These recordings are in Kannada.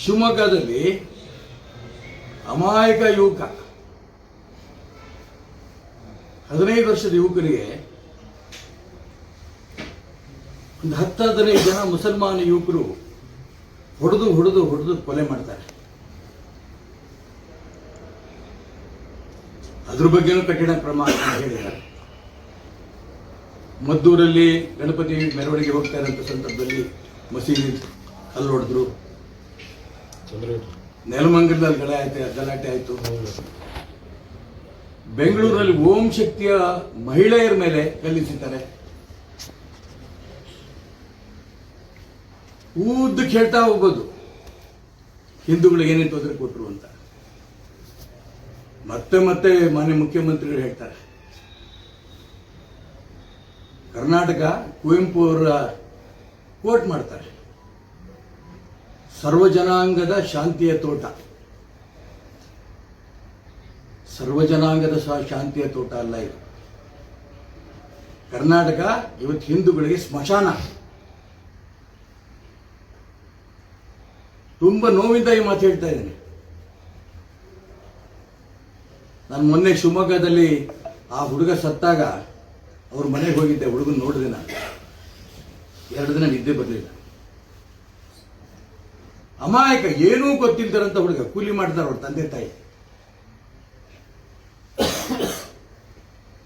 ಶಿವಮೊಗ್ಗದಲ್ಲಿ ಅಮಾಯಕ ಯುವಕ 15 ವರ್ಷದ ಯುವಕರಿಗೆ ಒಂದು 10-15 ಜನ ಮುಸಲ್ಮಾನ ಯುವಕರು ಹೊಡೆದು ಕೊಲೆ ಮಾಡ್ತಾರೆ. ಅದ್ರ ಬಗ್ಗೆನೂ ಕಠಿಣ ಕ್ರಮ ಅಂತ ಹೇಳಿದ್ದಾರೆ. ಮದ್ದೂರಲ್ಲಿ ಗಣಪತಿ ಮೆರವಣಿಗೆ ಹೋಗ್ತಾ ಇರೋಂಥ ಸಂದರ್ಭದಲ್ಲಿ ಮಸೀದಿ ಕಲ್ಲು ಹೊಡೆದ್ರು. ನೆಲಮಂಗಲದಲ್ಲಿ ಗಲಾಟೆ ಆಯಿತು. ಬೆಂಗಳೂರಲ್ಲಿ ಓಂ ಶಕ್ತಿಯ ಮಹಿಳೆಯರ ಮೇಲೆ ಕಲ್ಲಿಸಿದ್ದಾರೆ. ಉದ್ದಕ್ಕೆ ಹೇಳ್ತಾ ಹೋಗ್ಬೋದು ಹಿಂದೂಗಳಿಗೆ ಏನೇನು ತೊಂದರೆ ಕೊಟ್ಟರು ಅಂತ. ಮತ್ತೆ ಮಾನ್ಯ ಮುಖ್ಯಮಂತ್ರಿಗಳು ಹೇಳ್ತಾರೆ, ಕರ್ನಾಟಕ ಕುವೆಂಪು ಅವರ ಕೋಟ್ ಮಾಡ್ತಾರೆ, ಸರ್ವಜನಾಂಗದ ಶಾಂತಿಯ ತೋಟ. ಸರ್ವಜನಾಂಗದ ಶಾಂತಿಯ ತೋಟ ಅಲ್ಲ ಇದು. ಕರ್ನಾಟಕ ಇವತ್ತು ಹಿಂದೂಗಳಿಗೆ ಸ್ಮಶಾನ. ತುಂಬಾ ನೋವಿಂದ ಈ ಮಾತು ಹೇಳ್ತಾ ಇದ್ದೇನೆ. ನಾನು ಮೊನ್ನೆ ಶಿವಮೊಗ್ಗದಲ್ಲಿ ಆ ಹುಡುಗ ಸತ್ತಾಗ ಅವ್ರ ಮನೆಗೆ ಹೋಗಿದ್ದೆ. ಹುಡುಗನ ನೋಡಿದೆ ನಾನು. 2 ದಿನ ನಿದ್ದೆ ಬರಲಿಲ್ಲ. ಅಮಾಯಕ, ಏನೂ ಗೊತ್ತಿಲ್ತಾರಂತ ಹುಡುಗ, ಕೂಲಿ ಮಾಡ್ತಾರ ಅವ್ರ ತಂದೆ ತಾಯಿ.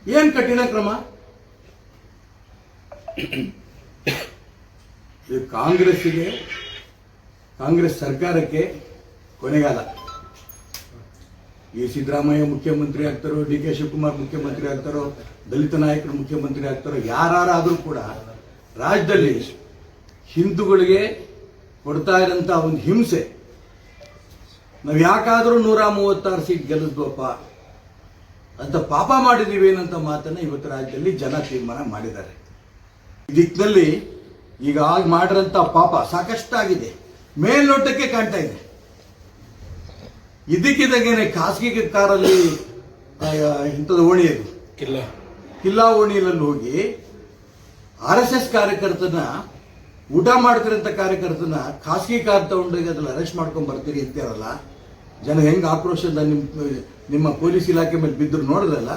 ಏನ್ ಕಠಿಣ ಕ್ರಮ ಇದು. ಕಾಂಗ್ರೆಸ್ ಸರ್ಕಾರಕ್ಕೆ ಕೊನೆಗಾಲ. ಈ ಸಿದ್ದರಾಮಯ್ಯ ಮುಖ್ಯಮಂತ್ರಿ ಆಗ್ತಾರೋ, ಡಿ ಕೆ ಶಿವಕುಮಾರ್ ಮುಖ್ಯಮಂತ್ರಿ ಆಗ್ತಾರೋ, ದಲಿತ ನಾಯಕರು ಮುಖ್ಯಮಂತ್ರಿ ಆಗ್ತಾರೋ, ಯಾರಾದ್ರೂ ಕೂಡ ರಾಜ್ಯದಲ್ಲಿ ಹಿಂದೂಗಳಿಗೆ ಕೊಡ್ತಾ ಇರೋಂಥ ಒಂದು ಹಿಂಸೆ, ನಾವು ಯಾಕಾದ್ರೂ 136 ಸೀಟ್ ಗೆಲ್ಲಿದ್ವಪ್ಪ ಅಂತ ಪಾಪ ಮಾಡಿದೀವಿ ಏನಂತ ಮಾತನ್ನ ಇವತ್ತು ರಾಜ್ಯದಲ್ಲಿ ಜನ ತೀರ್ಮಾನ ಮಾಡಿದ್ದಾರೆ. ಈ ದಿಕ್ಕಿನಲ್ಲಿ ಈಗ ಮಾಡಿರೋಂಥ ಪಾಪ ಸಾಕಷ್ಟಾಗಿದೆ, ಮೇಲ್ನೋಟಕ್ಕೆ ಕಾಣ್ತಾ ಇದೆ. ಇದಕ್ಕಿದ್ದಾಗೇನೆ ಖಾಸಗಿ ಕಾರಲ್ಲಿ ಇಂಥದ್ದು ಓಣಿಯದು ಕಿಲ್ಲಾ ಓಣಿಯಲ್ಲಿ ಹೋಗಿ RSS ಕಾರ್ಯಕರ್ತನ, ಊಟ ಮಾಡ್ತಿರೋಂಥ ಕಾರ್ಯಕರ್ತನ ಖಾಸಗಿ ಕಾರ್ ತಗೊಂಡೋಗಿ ಅದ್ರಲ್ಲಿ ಅರೆಸ್ಟ್ ಮಾಡ್ಕೊಂಡ್ ಬರ್ತೀರಿ ಅಂತೀರಲ್ಲ. ಜನ ಹೆಂಗ್ ಆಕ್ರೋಶದ ನಿಮ್ಮ ಪೊಲೀಸ್ ಇಲಾಖೆ ಮೇಲೆ ಬಿದ್ದರು ನೋಡಿದ್ರಲ್ಲ.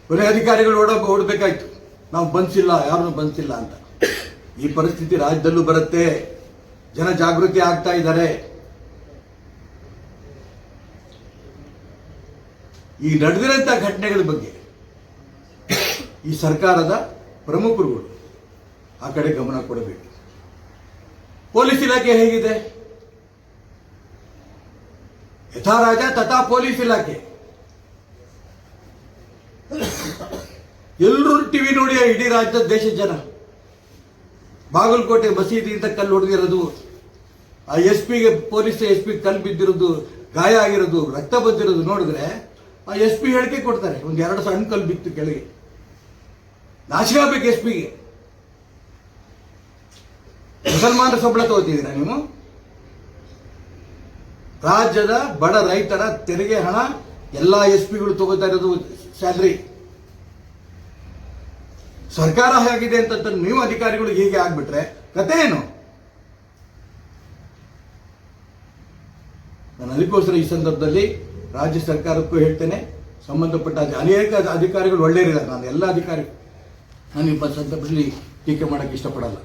ಕೊನೆ ಅಧಿಕಾರಿಗಳು ಓಡಬೇಕಾಯ್ತು, ನಾವು ಬಂಧಿಸಿಲ್ಲ, ಯಾರನ್ನು ಬಂಧಿಸಿಲ್ಲ ಅಂತ. ಈ ಪರಿಸ್ಥಿತಿ ರಾಜ್ಯದಲ್ಲೂ ಬರುತ್ತೆ. ಜನ ಜಾಗೃತಿ ಆಗ್ತಾ ಇದ್ದಾರೆ. ಈ ನಡೆದಿರೋಂಥ ಘಟನೆಗಳ ಬಗ್ಗೆ ಈ ಸರ್ಕಾರದ ಪ್ರಮುಖರುಗಳು ಆ ಕಡೆ ಗಮನ ಕೊಡಬೇಕು. ಪೊಲೀಸ್ ಇಲಾಖೆ ಹೇಗಿದೆ? ಯಥಾ ರಾಜ ತಥಾ ಪೊಲೀಸ್ ಇಲಾಖೆ. ಎಲ್ಲರೂ ಟಿವಿ ನೋಡಿ ಇಡೀ ರಾಜ್ಯದ ದೇಶದ ಜನ ಬಾಗಲಕೋಟೆ ಮಸೀದಿಯಿಂದ ಕಲ್ಲು ಹೊಡೆದಿರೋದು, ಆ ಪೊಲೀಸ್ ಎಸ್ ಪಿ ಕಲ್ಲು ಬಿದ್ದಿರೋದು, ಗಾಯ ಆಗಿರೋದು, ರಕ್ತ ಬಂದಿರೋದು ನೋಡಿದ್ರೆ ಆ SP ಹೇಳಿಕೆ ಕೊಡ್ತಾರೆ. 2 ಸಣ್ಣ ಕಲ್ಲು ಬಿತ್ತು ಕೆಳಗೆ. ನಾಚಿಕೆ ಆಗ್ಬೇಕು SPಗೆ. ಮುಸಲ್ಮಾನರ ಸಂಬಳ ತಗೋತಿದ್ದೀರಾ ನೀವು? ರಾಜ್ಯದ ಬಡ ರೈತರ ತೆರಿಗೆ ಹಣ ಎಲ್ಲಾ SPಗಳು ತಗೋತಾ ಇರೋದು ಸ್ಯಾಲರಿ. ಸರ್ಕಾರ ಹೇಗಿದೆ ಅಂತ ನೀವು ಅಧಿಕಾರಿಗಳು ಹೀಗೆ ಆಗ್ಬಿಟ್ರೆ ಕತೆ ಏನು? ನಾನು ಅದಕ್ಕೋಸ್ಕರ ಈ ಸಂದರ್ಭದಲ್ಲಿ ರಾಜ್ಯ ಸರ್ಕಾರಕ್ಕೂ ಹೇಳ್ತೇನೆ, ಸಂಬಂಧಪಟ್ಟ ಅನೇಕ ಅಧಿಕಾರಿಗಳು ಒಳ್ಳೆಯರಿದ್ದಾರೆ. ನಾನು ಎಲ್ಲ ಅಧಿಕಾರಿಗಳು ನಾನು ಈ ಸಂದರ್ಭದಲ್ಲಿ ಟೀಕೆ ಮಾಡಕ್ಕೆ ಇಷ್ಟಪಡಲ್ಲ.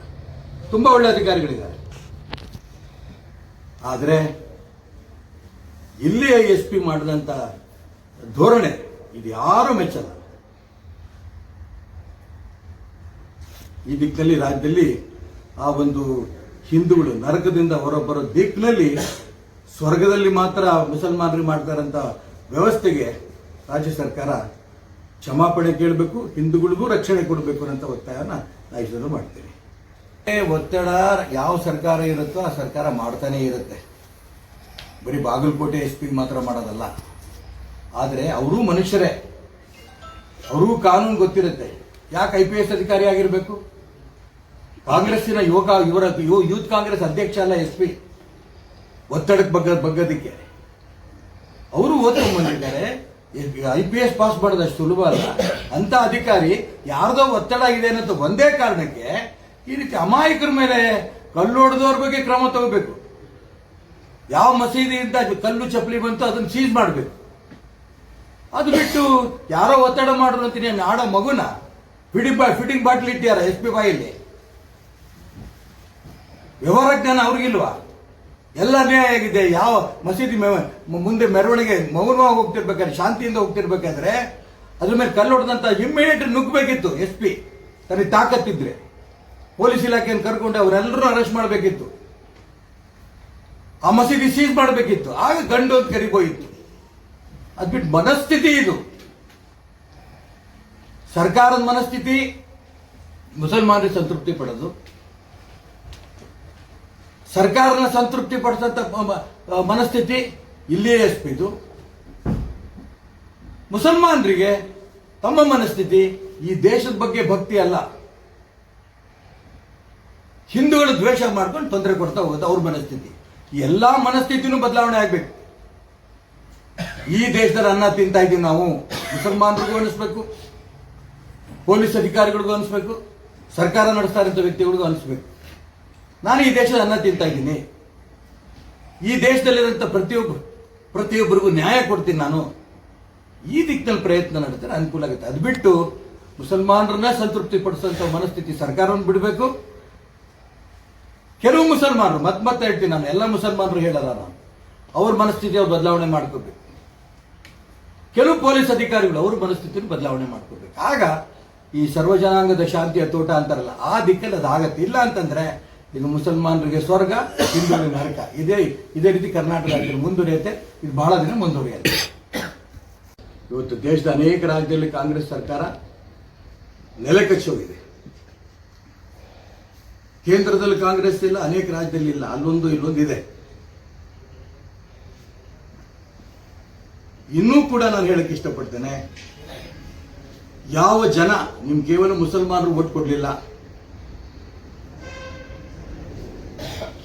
ತುಂಬಾ ಒಳ್ಳೆ ಅಧಿಕಾರಿಗಳಿದ್ದಾರೆ. ಆದರೆ ಇಲ್ಲಿ SP ಮಾಡಿದಂಥ ಧೋರಣೆ ಇದು ಯಾರೂ ಮೆಚ್ಚಲ್ಲ. ಈ ದಿಕ್ಕಿನಲ್ಲಿ ರಾಜ್ಯದಲ್ಲಿ ಆ ಒಂದು ಹಿಂದೂಗಳು ನರಕದಿಂದ ಹೊರಬರೋ ದಿಕ್ಕಿನಲ್ಲಿ ಸ್ವರ್ಗದಲ್ಲಿ ಮಾತ್ರ ಮುಸಲ್ಮಾನರು ಮಾಡ್ತಾರಂತ ವ್ಯವಸ್ಥೆಗೆ ರಾಜ್ಯ ಸರ್ಕಾರ ಕ್ಷಮಾಪಣೆ ಕೇಳಬೇಕು, ಹಿಂದೂಗಳಿಗೂ ರಕ್ಷಣೆ ಕೊಡಬೇಕು ಅಂತ ಒತ್ತಾಯನ ನಾನು ಮಾಡ್ತೀನಿ. ಒತ್ತಡ ಯಾವ ಸರ್ಕಾರ ಇರುತ್ತೋ ಆ ಸರ್ಕಾರ ಮಾಡ್ತಾನೆ ಇರುತ್ತೆ. ಬರೀ ಬಾಗಲಕೋಟೆ SP ಮಾತ್ರ ಮಾಡೋದಲ್ಲ. ಆದರೆ ಅವರೂ ಮನುಷ್ಯರೇ, ಅವರೂ ಕಾನೂನು ಗೊತ್ತಿರುತ್ತೆ. ಯಾಕೆ IPS ಅಧಿಕಾರಿ ಆಗಿರಬೇಕು? ಕಾಂಗ್ರೆಸ್ಸಿನ ಯೂತ್ ಕಾಂಗ್ರೆಸ್ ಅಧ್ಯಕ್ಷ ಅಲ್ಲ SP. ಒತ್ತಡಕ್ಕೆ ಬಗ್ಗದಕ್ಕೆ ಅವರು ಓದ್ಕೊಂಡು ಬಂದಿದ್ದಾರೆ. IPS ಪಾಸ್ ಮಾಡೋದಷ್ಟು ಸುಲಭ ಅಲ್ಲ. ಅಂತ ಅಧಿಕಾರಿ ಯಾರ್ದೋ ಒತ್ತಡ ಇದೆ ಅನ್ನೋ ಒಂದೇ ಕಾರಣಕ್ಕೆ ಈ ರೀತಿ ಅಮಾಯಕರ ಮೇಲೆ ಕಲ್ಲು ಹೊಡೆದವ್ರ ಬಗ್ಗೆ ಕ್ರಮ ತಗೋಬೇಕು. ಯಾವ ಮಸೀದಿಯಿಂದ ಕಲ್ಲು ಚಪ್ಪಲಿ ಬಂತು ಅದನ್ನು ಸೀಸ್ ಮಾಡಬೇಕು. ಅದು ಬಿಟ್ಟು ಯಾರೋ ಒತ್ತಡ ಮಾಡಿದ್ರು ಅಂತೀನಿ ಆಡೋ ಮಗುನ ಫಿಟ್ಟಿಂಗ್ ಬಾಟ್ಲ್ ಇಟ್ಟಿಯಾರ SP ಬಾಯಲ್ಲಿ. ವ್ಯವಹಾರ ಜ್ಞಾನ ಅವ್ರಿಗಿಲ್ವಾ? ಎಲ್ಲ ಅನ್ಯಾಯ ಆಗಿದೆ. ಯಾವ ಮಸೀದಿ ಮುಂದೆ ಮೆರವಣಿಗೆ ಮೌನವಾಗಿ ಹೋಗ್ತಿರ್ಬೇಕಾದ್ರೆ, ಶಾಂತಿಯಿಂದ ಹೋಗ್ತಿರ್ಬೇಕಾದ್ರೆ ಅದ್ರ ಮೇಲೆ ಕಲ್ಲು ಹೊಡೆದಂತ ಇಮ್ಮಿಡಿಯೇಟ್ ನುಗ್ಗಬೇಕಿತ್ತು SP. ತನಗೆ ತಾಕತ್ತಿದ್ರೆ ಪೊಲೀಸ್ ಇಲಾಖೆಯನ್ನು ಕರ್ಕೊಂಡು ಅವರೆಲ್ಲರೂ ಅರೆಸ್ಟ್ ಮಾಡಬೇಕಿತ್ತು. ಆ ಮಸೀದಿ ಸೀಸ್ ಮಾಡಬೇಕಿತ್ತು. ಆಗ ಗಂಡು ಅಂತ ಕರಿಬೋಯಿತ್ತು. ಅದ್ಬಿಟ್ಟು ಮನಸ್ಥಿತಿ ಇದು ಸರ್ಕಾರದ ಮನಸ್ಥಿತಿ. ಮುಸಲ್ಮಾನರಿಗೆ ಸಂತೃಪ್ತಿ ಪಡೋದು, ಸರ್ಕಾರನ ಸಂತೃಪ್ತಿ ಪಡಿಸಂತ ಮನಸ್ಥಿತಿ ಇಲ್ಲಿಯೇ SP ಇದು. ಮುಸಲ್ಮಾನರಿಗೆ ತಮ್ಮ ಮನಸ್ಥಿತಿ ಈ ದೇಶದ ಬಗ್ಗೆ ಭಕ್ತಿ ಅಲ್ಲ, ಹಿಂದೂಗಳು ದ್ವೇಷ ಮಾಡ್ಕೊಂಡು ತೊಂದರೆ ಕೊಡ್ತಾ ಹೋಗೋದು ಅವ್ರ ಮನಸ್ಥಿತಿ. ಎಲ್ಲಾ ಮನಸ್ಥಿತಿನೂ ಬದಲಾವಣೆ ಆಗ್ಬೇಕು. ಈ ದೇಶದಲ್ಲಿ ಅನ್ನ ತಿಂತಾ ಇದ್ದೀವಿ ನಾವು, ಮುಸಲ್ಮಾನರಿಗೂ ಅನಿಸ್ಬೇಕು, ಪೊಲೀಸ್ ಅಧಿಕಾರಿಗಳಿಗೂ ಅನಿಸ್ಬೇಕು, ಸರ್ಕಾರ ನಡೆಸ್ತಾ ಇರೋ ವ್ಯಕ್ತಿಗಳಿಗೂ ಅನಿಸ್ಬೇಕು. ನಾನು ಈ ದೇಶದ ಅನ್ನ ತಿಂತಾ ಇದ್ದೀನಿ, ಈ ದೇಶದಲ್ಲಿರುವಂತ ಪ್ರತಿಯೊಬ್ಬರಿಗೂ ನ್ಯಾಯ ಕೊಡ್ತೀನಿ ನಾನು. ಈ ದಿಕ್ಕಿನಲ್ಲಿ ಪ್ರಯತ್ನ ನಡೆದರೆ ಅನುಕೂಲ ಆಗುತ್ತೆ. ಅದು ಬಿಟ್ಟು ಮುಸಲ್ಮಾನರನ್ನ ಸಂತೃಪ್ತಿ ಪಡಿಸುವಂತ ಮನಸ್ಥಿತಿ ಸರ್ಕಾರವನ್ನು ಬಿಡಬೇಕು. ಕೆಲವು ಮುಸಲ್ಮಾನರು ಮತ್ತೆ ಹೇಳ್ತೀನಿ ನಾನು, ಎಲ್ಲ ಮುಸಲ್ಮಾನರು ಹೇಳಲ್ಲ ನಾನು, ಅವ್ರ ಮನಸ್ಥಿತಿ ಅವ್ರು ಬದಲಾವಣೆ ಮಾಡ್ಕೋಬೇಕು. ಕೆಲವು ಪೊಲೀಸ್ ಅಧಿಕಾರಿಗಳು ಅವ್ರ ಮನಸ್ಥಿತಿಯನ್ನು ಬದಲಾವಣೆ ಮಾಡ್ಕೋಬೇಕು. ಆಗ ಈ ಸರ್ವಜನಾಂಗದ ಶಾಂತಿಯ ತೋಟ ಅಂತಾರಲ್ಲ, ಆ ದಿಕ್ಕಲ್ಲಿ ಅದಾಗತ್ತೆ. ಇಲ್ಲ ಅಂತಂದ್ರೆ ಇದು ಮುಸಲ್ಮಾನರಿಗೆ ಸ್ವರ್ಗ, ಹಿಂದೂಗಳಿಗೆ ನರಕ. ಇದೇ ರೀತಿ ಕರ್ನಾಟಕ ರಾಜ್ಯದಲ್ಲಿ ಮುಂದುವರಿಯುತ್ತೆ. ಇದು ಬಹಳ ದಿನ ಮುಂದುವರಿಯುತ್ತೆ. ಇವತ್ತು ದೇಶದ ಅನೇಕ ರಾಜ್ಯದಲ್ಲಿ ಕಾಂಗ್ರೆಸ್ ಸರ್ಕಾರ ನೆಲಕಚ್ಚಿ ಹೋಗಿದೆ. ಕೇಂದ್ರದಲ್ಲಿ ಕಾಂಗ್ರೆಸ್ ಇಲ್ಲ, ಅನೇಕ ರಾಜ್ಯದಲ್ಲಿ ಇಲ್ಲ, ಅಲ್ಲೊಂದು ಇಲ್ಲೊಂದು ಇದೆ. ಇನ್ನೂ ಕೂಡ ನಾನು ಹೇಳಕ್ಕೆ ಇಷ್ಟಪಡ್ತೇನೆ, ಯಾವ ಜನ ನಿಮ್ ಕೇವಲ ಮುಸಲ್ಮಾನರು ಓಟ್ ಕೊಡ್ಲಿಲ್ಲ,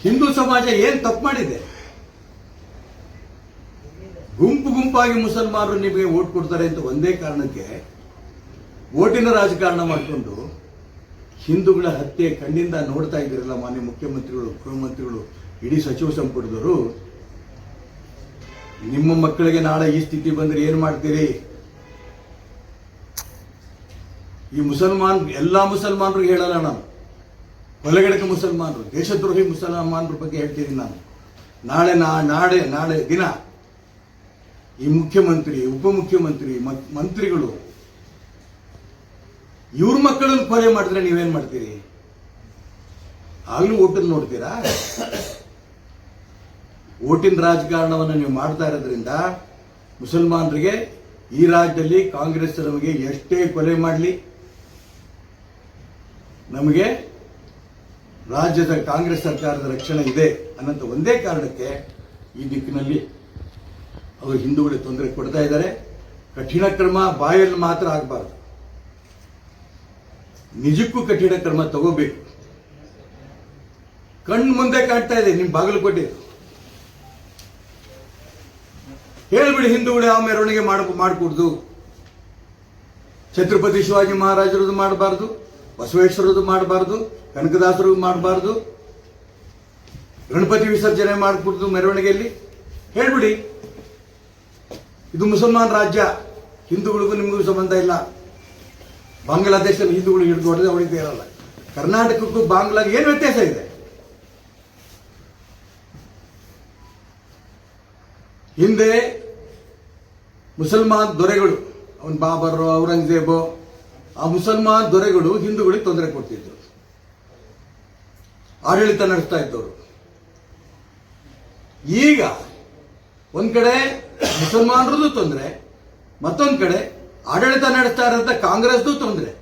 ಹಿಂದೂ ಸಮಾಜ ಏನ್ ತಪ್ಪು ಮಾಡಿದೆ? ಗುಂಪಾಗಿ ಮುಸಲ್ಮಾನರು ನಿಮಗೆ ಓಟ್ ಕೊಡ್ತಾರೆ ಅಂತ ಒಂದೇ ಕಾರಣಕ್ಕೆ ಓಟಿನ ರಾಜಕಾರಣ ಮಾಡಿಕೊಂಡು ಹಿಂದೂಗಳ ಹತ್ಯೆ ಕಣ್ಣಿಂದ ನೋಡ್ತಾ ಇದ್ದೀರಲ್ಲ ಮಾನ್ಯ ಮುಖ್ಯಮಂತ್ರಿಗಳು, ಗೃಹಮಂತ್ರಿಗಳು, ಇಡೀ ಸಚಿವ ಸಂಪುಟದವರು. ನಿಮ್ಮ ಮಕ್ಕಳಿಗೆ ನಾಳೆ ಈ ಸ್ಥಿತಿ ಬಂದ್ರೆ ಏನ್ ಮಾಡ್ತೀರಿ? ಈ ಎಲ್ಲಾ ಮುಸಲ್ಮಾನರಿಗೆ ಹೇಳಲ್ಲ ನಾನು, ಕೊಲೆಗಡಕ ಮುಸಲ್ಮಾನರು, ದೇಶದ್ರೋಹಿ ಮುಸಲ್ಮಾನರ ಬಗ್ಗೆ ಹೇಳ್ತೀನಿ ನಾನು. ನಾಳೆ ದಿನ ಈ ಮುಖ್ಯಮಂತ್ರಿ, ಉಪಮುಖ್ಯಮಂತ್ರಿ, ಮಂತ್ರಿಗಳು ಇವ್ರ ಮಕ್ಕಳನ್ನು ಕೊಲೆ ಮಾಡಿದ್ರೆ ನೀವೇನ್ ಮಾಡ್ತೀರಿ? ಆಗ್ಲೂ ಓಟನ್ನು ನೋಡ್ತೀರಾ? ಓಟಿನ ರಾಜಕಾರಣವನ್ನು ನೀವು ಮಾಡ್ತಾ ಇರೋದ್ರಿಂದ ಮುಸಲ್ಮಾನರಿಗೆ ಈ ರಾಜ್ಯದಲ್ಲಿ ಕಾಂಗ್ರೆಸ್ ನಮಗೆ ಎಷ್ಟೇ ಕೊಲೆ ಮಾಡಲಿ, ನಮಗೆ ರಾಜ್ಯದ ಕಾಂಗ್ರೆಸ್ ಸರ್ಕಾರದ ರಕ್ಷಣೆ ಇದೆ ಅನ್ನೋಂಥ ಒಂದೇ ಕಾರಣಕ್ಕೆ ಈ ದಿಕ್ಕಿನಲ್ಲಿ ಅವರು ಹಿಂದೂಗಳಿಗೆ ತೊಂದರೆ ಕೊಡ್ತಾ ಇದ್ದಾರೆ. ಕಠಿಣ ಕ್ರಮ ಬಾಯಲ್ಲಿ ಮಾತ್ರ ಆಗಬಾರ್ದು, ನಿಜಕ್ಕೂ ಕಠಿಣ ಕ್ರಮ ತಗೋಬೇಕು. ಕಣ್ಣು ಮುಂದೆ ಕಾಣ್ತಾ ಇದೆ ನಿಮ್ ಬಾಗಲಕೋಟೆ. ಹೇಳ್ಬಿಡಿ, ಹಿಂದೂಗಳು ಯಾವ ಮೆರವಣಿಗೆ ಮಾಡಕೂಡ್ದು, ಛತ್ರಪತಿ ಶಿವಾಜಿ ಮಹಾರಾಜರದು ಮಾಡಬಾರ್ದು, ಬಸವೇಶ್ವರದು ಮಾಡಬಾರ್ದು, ಕನಕದಾಸರು ಮಾಡಬಾರ್ದು, ಗಣಪತಿ ವಿಸರ್ಜನೆ ಮಾಡಕೂಡ್ದು ಮೆರವಣಿಗೆಯಲ್ಲಿ. ಹೇಳ್ಬಿಡಿ, ಇದು ಮುಸಲ್ಮಾನ್ ರಾಜ್ಯ, ಹಿಂದೂಗಳಿಗೂ ನಿಮಗೂ ಸಂಬಂಧ ಇಲ್ಲ. ಬಾಂಗ್ಲಾದೇಶದಲ್ಲಿ ಹಿಂದೂಗಳು ಹಿಡಿದು ಹೊಡೆದೇ ಇರಲ್ಲ. ಕರ್ನಾಟಕಕ್ಕೂ ಬಾಂಗ್ಲಾಗೆ ಏನು ವ್ಯತ್ಯಾಸ ಇದೆ? ಹಿಂದೆ ಮುಸಲ್ಮಾನ್ ದೊರೆಗಳು, ಅವನ್ ಬಾಬರ್, ಔರಂಗಜೇಬ್, ಆ ಮುಸಲ್ಮಾನ್ ದೊರೆಗಳು ಹಿಂದೂಗಳಿಗೆ ತೊಂದರೆ ಕೊಡ್ತಿದ್ರು, ಆಡಳಿತ ನಡೆಸ್ತಾ ಇದ್ದವರು. ಈಗ ಒಂದ್ ಕಡೆ ಮುಸಲ್ಮಾನರದ್ದು ತೊಂದರೆ, ಮತ್ತೊಂದ್ ಕಡೆ ಆಡಳಿತ ನಡೆಸ್ತಾ ಇರೋಂಥ ಕಾಂಗ್ರೆಸ್ದು ತೊಂದರೆ.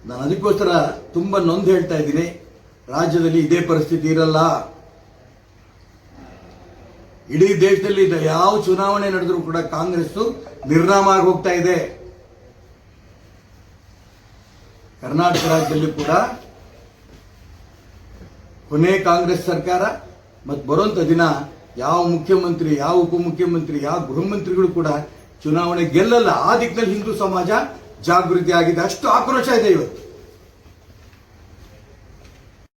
ನಾನು ಅದಕ್ಕೋಸ್ಕರ ತುಂಬಾ ನೊಂದು ಹೇಳ್ತಾ ಇದ್ದೀನಿ, ರಾಜ್ಯದಲ್ಲಿ ಇದೇ ಪರಿಸ್ಥಿತಿ ಇರಲ್ಲ. ಇಡೀ ದೇಶದಲ್ಲಿ ಯಾವ ಚುನಾವಣೆ ನಡೆದರೂ ಕೂಡ ಕಾಂಗ್ರೆಸ್ ನಿರ್ನಾಮ ಆಗಿ ಹೋಗ್ತಾ ಇದೆ. ಕರ್ನಾಟಕ ರಾಜ್ಯದಲ್ಲಿ ಕೂಡ ಕೊನೆ ಕಾಂಗ್ರೆಸ್ ಸರ್ಕಾರ ಮತ್ತು ಬರುವಂತ ದಿನ ಯಾವ ಮುಖ್ಯಮಂತ್ರಿ, ಯಾವ ಉಪಮುಖ್ಯಮಂತ್ರಿ, ಯಾವ ಗೃಹ ಮಂತ್ರಿಗಳು ಕೂಡ ಚುನಾವಣೆ ಗೆಲ್ಲಲ್ಲ. ಆ ದಿಕ್ಕಿನಲ್ಲಿ ಹಿಂದೂ ಸಮಾಜ ಜಾಗೃತಿ ಆಗಿದೆ. ಅಷ್ಟು ಆಕ್ರೋಶ ಇದೆ ಇವತ್ತು.